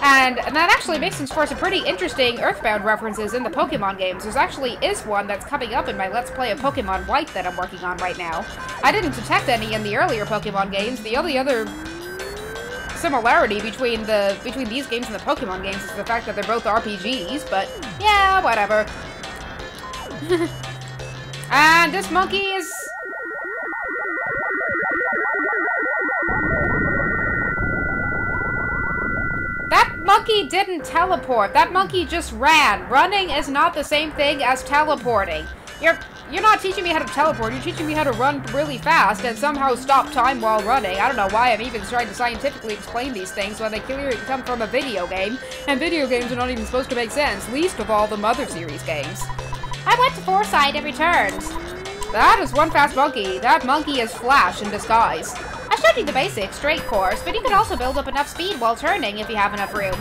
And that actually makes for some pretty interesting Earthbound references in the Pokemon games. There's actually is one that's coming up in my Let's Play of Pokemon White that I'm working on right now. I didn't detect any in the earlier Pokemon games. The only other similarity between these games and the Pokemon games is the fact that they're both RPGs, but yeah, whatever. And this monkey is... That monkey didn't teleport. That monkey just ran. Running is not the same thing as teleporting. You're not teaching me how to teleport. You're teaching me how to run really fast and somehow stop time while running. I don't know why I'm even trying to scientifically explain these things when they clearly come from a video game. And video games are not even supposed to make sense, least of all the Mother series games. I went to Foresight and returned. That is one fast monkey. That monkey is Flash in disguise. I showed you the basic, straight course, but you can also build up enough speed while turning if you have enough room.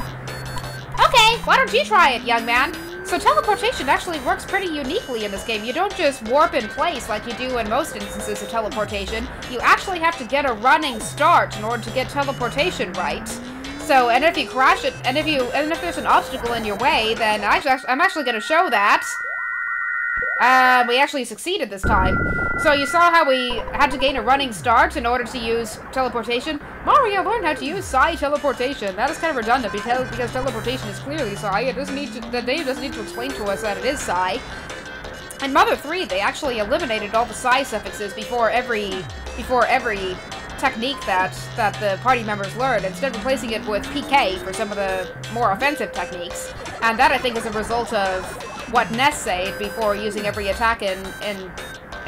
Okay, why don't you try it, young man? So teleportation actually works pretty uniquely in this game. You don't just warp in place like you do in most instances of teleportation. You actually have to get a running start in order to get teleportation right. So, and if you crash it, and if there's an obstacle in your way, then I'm actually going to show that. We actually succeeded this time. So you saw how we had to gain a running start in order to use teleportation? Mario learned how to use Psi teleportation. That is kind of redundant because teleportation is clearly Psi. The game doesn't need to explain to us that it is Psi. In Mother 3, they actually eliminated all the Psi suffixes before every technique that the party members learned, instead replacing it with PK for some of the more offensive techniques. And that, I think, is a result of what Ness said before using every attack in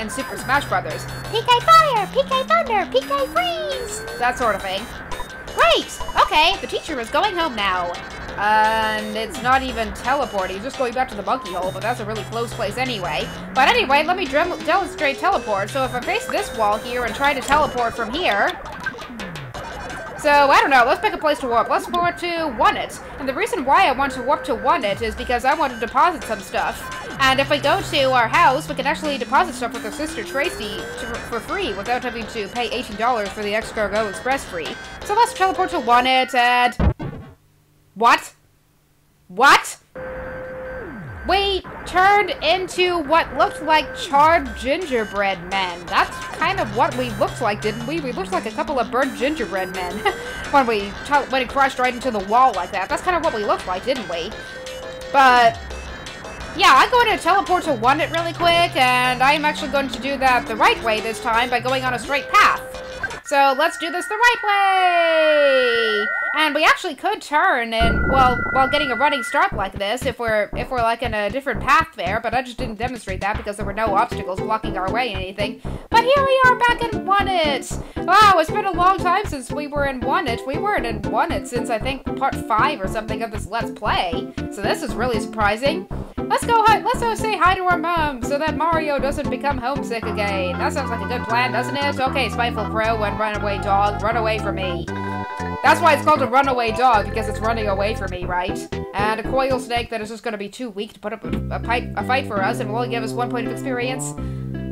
Super Smash Brothers. PK Fire! PK Thunder! PK Freeze! That sort of thing. Great! Okay, the teacher is going home now. And it's not even teleporting, it's just going back to the monkey hole, but that's a really close place anyway. But anyway, let me demonstrate teleport. So if I face this wall here and try to teleport from here... So, I don't know, let's pick a place to warp. Let's warp to Oneit. And the reason why I want to warp to Oneit is because I want to deposit some stuff. And if we go to our house, we can actually deposit stuff with our sister Tracy for free without having to pay $18 for the Escargot Express free. So let's teleport to Oneit and... What? What? We turned into what looked like charred gingerbread men. That's kind of what we looked like, didn't we? We looked like a couple of burnt gingerbread men when it crashed right into the wall like that. That's kind of what we looked like, didn't we? But yeah, I'm going to teleport to Oneit really quick, and I'm actually going to do that the right way this time by going on a straight path. So let's do this the right way! And we actually could turn and, well, while getting a running start like this, if we're like in a different path there, but I just didn't demonstrate that because there were no obstacles blocking our way or anything. But here we are back in Oneit! Wow, it's been a long time since we were in Oneit. We weren't in Oneit since, I think, part 5 or something of this Let's Play. So this is really surprising. Let's go say hi to our mom so that Mario doesn't become homesick again. That sounds like a good plan, doesn't it? Okay, Spiteful Crow and Runaway Dog, run away from me. That's why it's called a runaway dog, because it's running away from me, right? And a coil snake that is just going to be too weak to put up a fight for us and will only give us 1 point of experience.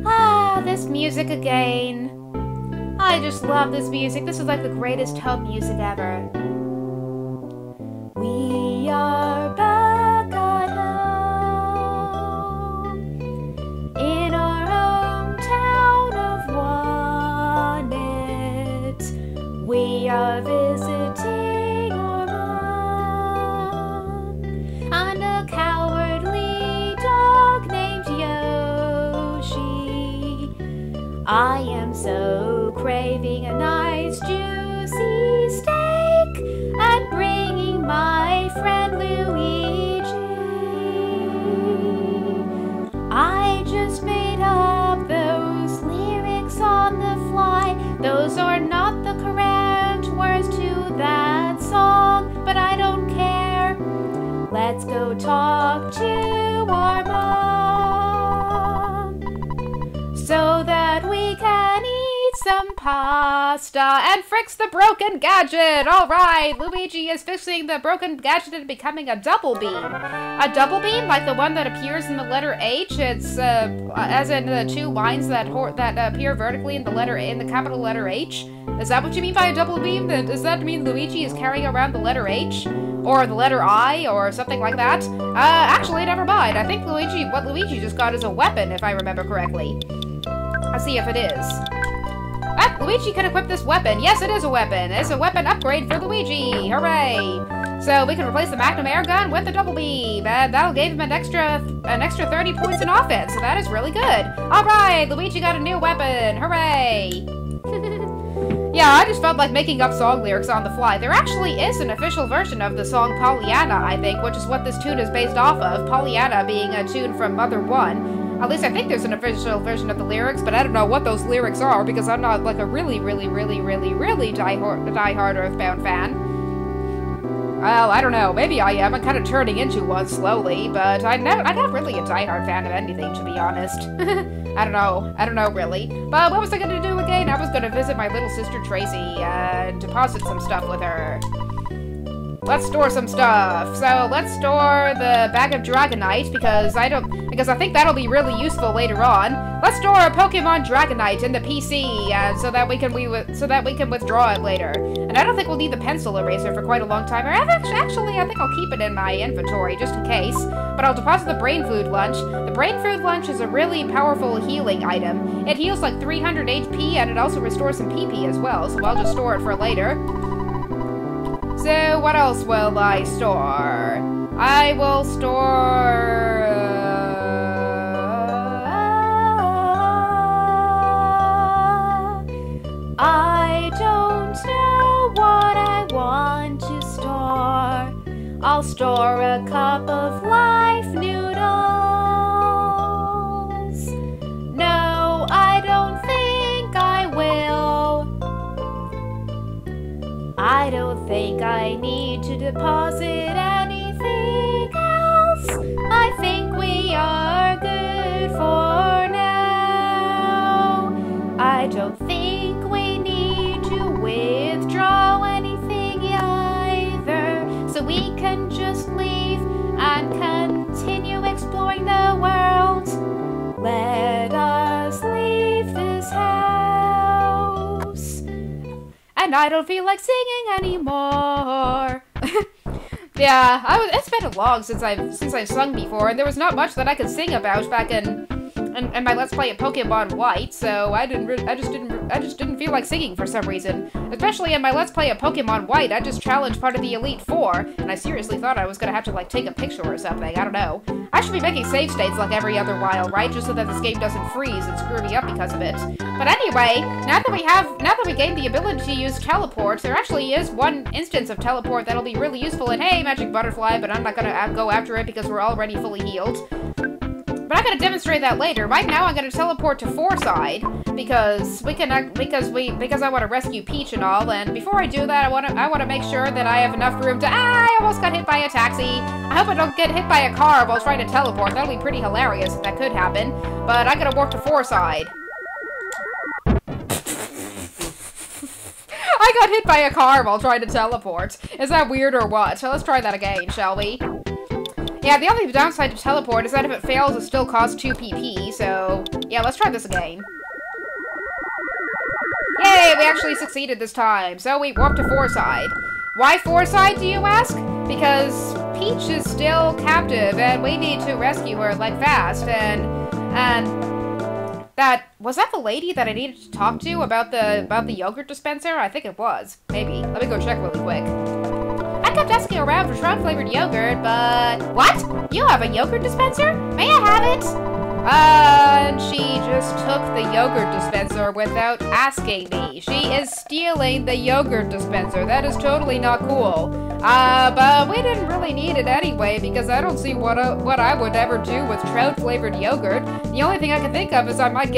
Ah, this music again. I just love this music. This is like the greatest home music ever. We are back at home in our hometown of Oneit. We are visiting our mom and a cowardly dog named Yoshi. I am so craving a nice juicy steak and bringing my friend Luigi. I just made up those lyrics on the fly. Those are not the correct words to that song, but I don't care. Let's go talk to our mom so that we can eat some pasta and fix the broken gadget. All right, Luigi is fixing the broken gadget and becoming a double beam. A double beam, like the one that appears in the letter H. It's as in the 2 lines that appear vertically in the capital letter H. Is that what you mean by a double beam? Does that mean Luigi is carrying around the letter H? or the letter I, or something like that. Actually, never mind. I think what Luigi just got is a weapon, if I remember correctly. Let's see if it is. Ah, Luigi can equip this weapon. Yes, it is a weapon. It's a weapon upgrade for Luigi. Hooray! So we can replace the Magnum air gun with the double beam, and that'll give him an extra 30 points in offense. So that is really good. All right, Luigi got a new weapon. Hooray! Yeah, I just felt like making up song lyrics on the fly. There actually is an official version of the song Pollyanna, I think, which is what this tune is based off of. Pollyanna being a tune from Mother 1. At least I think there's an official version of the lyrics, but I don't know what those lyrics are because I'm not like a really die-hard Earthbound fan. Well, I don't know. Maybe I am. I'm kind of turning into one slowly, but I'm not really a die-hard fan of anything, to be honest. I don't know really. But what was I gonna do again? I was gonna visit my little sister Tracy and deposit some stuff with her. Let's store some stuff. So let's store the bag of Dragonite because I think that'll be really useful later on. Let's store a Pokemon Dragonite in the PC so that we can withdraw it later. And I don't think we'll need the pencil eraser for quite a long time. Or actually, I think I'll keep it in my inventory just in case. But I'll deposit the Brain Food Lunch. The Brain Food Lunch is a really powerful healing item. It heals like 300 HP and it also restores some PP as well. So I'll just store it for later. So, what else will I store? I will store... I don't know what I want to store. I'll store a cup of life noodles. No, I don't think I will. I don't think I need to deposit anything else. I think we are good for now. I don't think we need to withdraw anything either. So we can just leave and continue exploring the world. Let us leave this house. And I don't feel like singing anymore. Yeah, it's been long since I've sung before, and there was not much that I could sing about back in my Let's Play of Pokemon White, so I just didn't feel like singing for some reason. Especially in my Let's Play of Pokemon White, I just challenged part of the Elite Four, and I seriously thought I was gonna have to like take a picture or something. I don't know. I should be making save states like every other while, right? Just so that this game doesn't freeze and screw me up because of it. But anyway, now that we gained the ability to use teleports, there actually is one instance of teleport that'll be really useful. And hey, Magic Butterfly, but I'm not gonna go after it because we're already fully healed. But I'm gonna demonstrate that later. Right now, I'm gonna teleport to Fourside because I want to rescue Peach and all. And before I do that, I want to make sure that I have enough room to. I almost got hit by a taxi. I hope I don't get hit by a car while trying to teleport. That'll be pretty hilarious if that could happen. But I'm gonna walk to Fourside. I got hit by a car while trying to teleport. Is that weird or what? So let's try that again, shall we? Yeah, the only downside to teleport is that if it fails, it still costs 2 PP, so... yeah, let's try this again. Yay, we actually succeeded this time, so we warped to Fourside. Why Fourside, do you ask? Because Peach is still captive, and we need to rescue her, like, fast, and was that the lady that I needed to talk to about the yogurt dispenser? I think it was. Maybe. Let me go check really quick. I kept asking around for shroud-flavored yogurt, but... what? You have a yogurt dispenser? May I have it? And she just took the yogurt dispenser without asking me. She is stealing the yogurt dispenser. That is totally not cool. But we didn't really need it anyway, because I don't see what I would ever do with shroud-flavored yogurt. The only thing I can think of is I might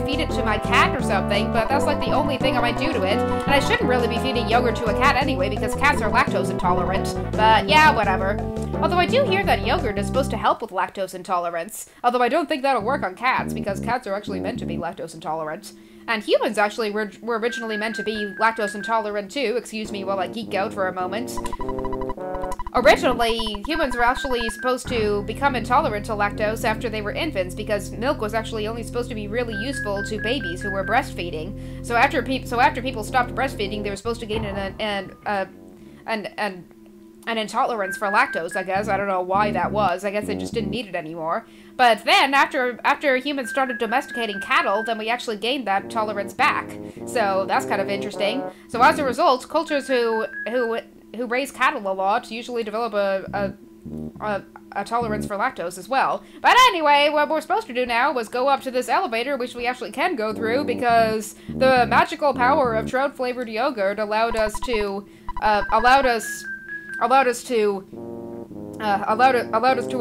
feed it to my cat or something, but that's like the only thing I might do to it. And I shouldn't really be feeding yogurt to a cat anyway, because cats are lactose intolerant. But yeah, whatever. Although I do hear that yogurt is supposed to help with lactose intolerance. Although I don't think that'll work on cats, because cats are actually meant to be lactose intolerant. And humans actually were originally meant to be lactose intolerant too. Excuse me while I geek out for a moment. Originally, humans were actually supposed to become intolerant to lactose after they were infants, because milk was actually only supposed to be really useful to babies who were breastfeeding. So after people stopped breastfeeding, they were supposed to gain an intolerance for lactose, I guess. I don't know why that was. I guess they just didn't need it anymore. But then, after humans started domesticating cattle, then we actually gained that tolerance back. So that's kind of interesting. So as a result, cultures who raise cattle a lot usually develop a tolerance for lactose as well. But anyway, what we're supposed to do now was go up to this elevator, which we actually can go through because the magical power of trout-flavored yogurt allowed us to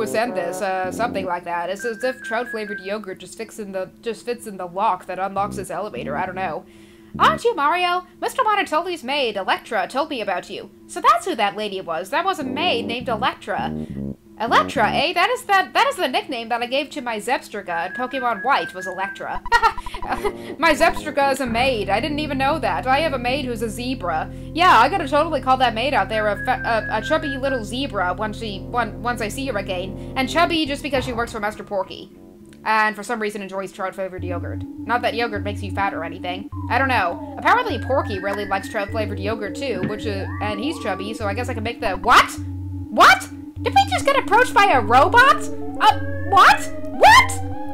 ascend this, something like that. It's as if trout-flavored yogurt just fits in the lock that unlocks this elevator. I don't know. Aren't you Mario? Mr. Monotoli's maid, Electra, told me about you. So that's who that lady was. That was a maid named Electra. Electra, eh? That is the nickname that I gave to my Zebstrika in Pokemon White, was Electra. My Zebstrika is a maid. I didn't even know that. I have a maid who's a zebra. Yeah, I gotta totally call that maid out there a chubby little zebra once I see her again. And chubby just because she works for Master Porky. And for some reason enjoys trout-flavored yogurt. Not that yogurt makes you fat or anything. I don't know. Apparently Porky really likes trout-flavored yogurt too, and he's chubby, so I guess I can make the— What? What? Did we just get approached by a robot? What? What?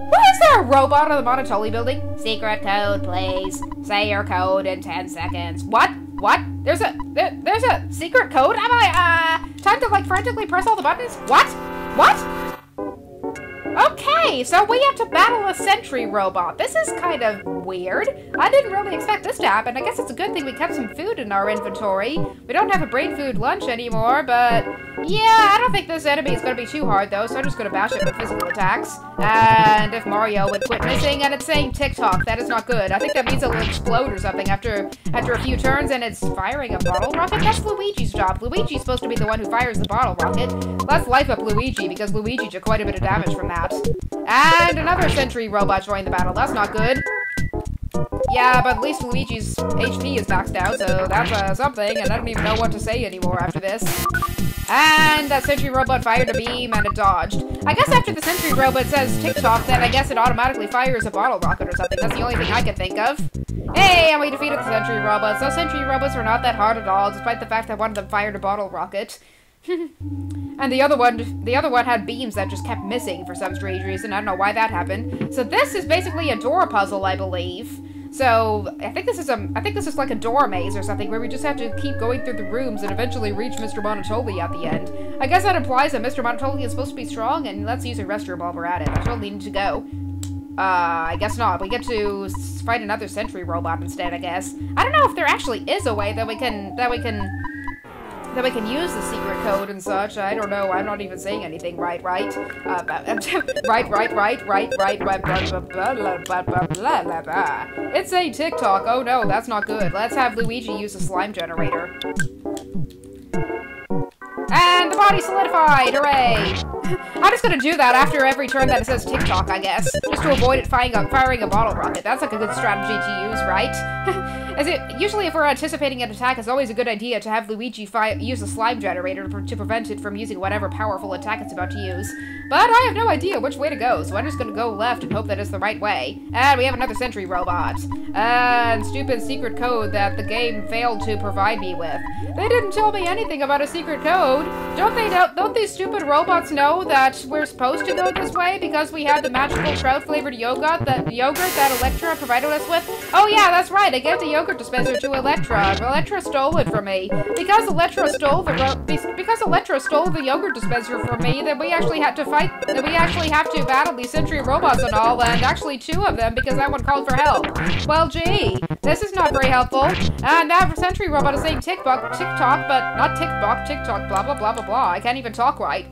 Why is there a robot in the Monotoli building? Secret code, please. Say your code in 10 seconds. What? What? There's a secret code? Am I, time to, like, frantically press all the buttons? What? What? Okay, so we have to battle a sentry robot. This is kind of weird. I didn't really expect this to happen. I guess it's a good thing we kept some food in our inventory. We don't have a brain food lunch anymore, but yeah, I don't think this enemy is going to be too hard though, so I'm just going to bash it with physical attacks. And if Mario would quit missing, and it's saying TikTok, that is not good. I think that means it'll explode or something after a few turns, and it's firing a bottle rocket? That's Luigi's job. Luigi's supposed to be the one who fires the bottle rocket. Let's life up Luigi, because Luigi took quite a bit of damage from that. And another sentry robot joined the battle. That's not good. Yeah, but at least Luigi's HP is maxed out, so that's something, and I don't even know what to say anymore after this. And that sentry robot fired a beam, and it dodged. I guess after the sentry robot says TikTok, then I guess it automatically fires a bottle rocket or something. That's the only thing I can think of. Hey, and we defeated the sentry robots. Those sentry robots were not that hard at all, despite the fact that one of them fired a bottle rocket. And the other one had beams that just kept missing for some strange reason. I don't know why that happened. So this is basically a door puzzle, I believe. So I think this is like a door maze or something where we just have to keep going through the rooms and eventually reach Mr. Monotoli at the end. I guess that implies that Mr. Monotoli is supposed to be strong, and let's use a restroom while we're at it. That's where we need to go. I guess not. We get to fight another sentry robot instead, I guess. I don't know if there actually is a way that we can use the secret code and such. I don't know. I'm not even saying anything right. Right. It's a TikTok. Oh no, that's not good. Let's have Luigi use a slime generator. And the body solidified! Hooray! I'm just gonna do that after every turn that it says TikTok, I guess. Just to avoid it firing a bottle rocket. That's like a good strategy to use, right? Usually if we're anticipating an attack, it's always a good idea to have Luigi use a slime generator to prevent it from using whatever powerful attack it's about to use. But I have no idea which way to go, so I'm just gonna go left and hope that it's the right way. And we have another sentry robot. And stupid secret code that the game failed to provide me with. They didn't tell me anything about a secret code. Don't these stupid robots know that we're supposed to go this way because we had the magical trout-flavored yogurt that Electra provided us with? Oh yeah, that's right. I gave the yogurt dispenser to Electra. Electra stole it from me. Because Electra stole the yogurt dispenser from me, then we actually had to have to battle these sentry robots and all, and actually 2 of them because that one called for help. Well, gee, this is not very helpful. And that sentry robot is saying TikTok, but not TikTok, blah blah blah blah blah. I can't even talk right.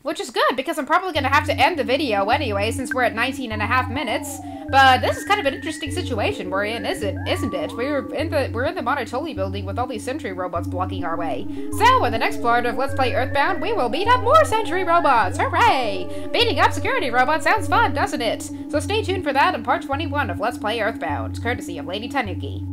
Which is good, because I'm probably going to have to end the video anyway, since we're at 19.5 minutes. But this is kind of an interesting situation we're in, isn't it? We're in the Monotoli building with all these sentry robots blocking our way. So, in the next part of Let's Play Earthbound, we will beat up more sentry robots! Hooray! Beating up security robots sounds fun, doesn't it? So stay tuned for that in part 21 of Let's Play Earthbound, courtesy of Lady Tanuki.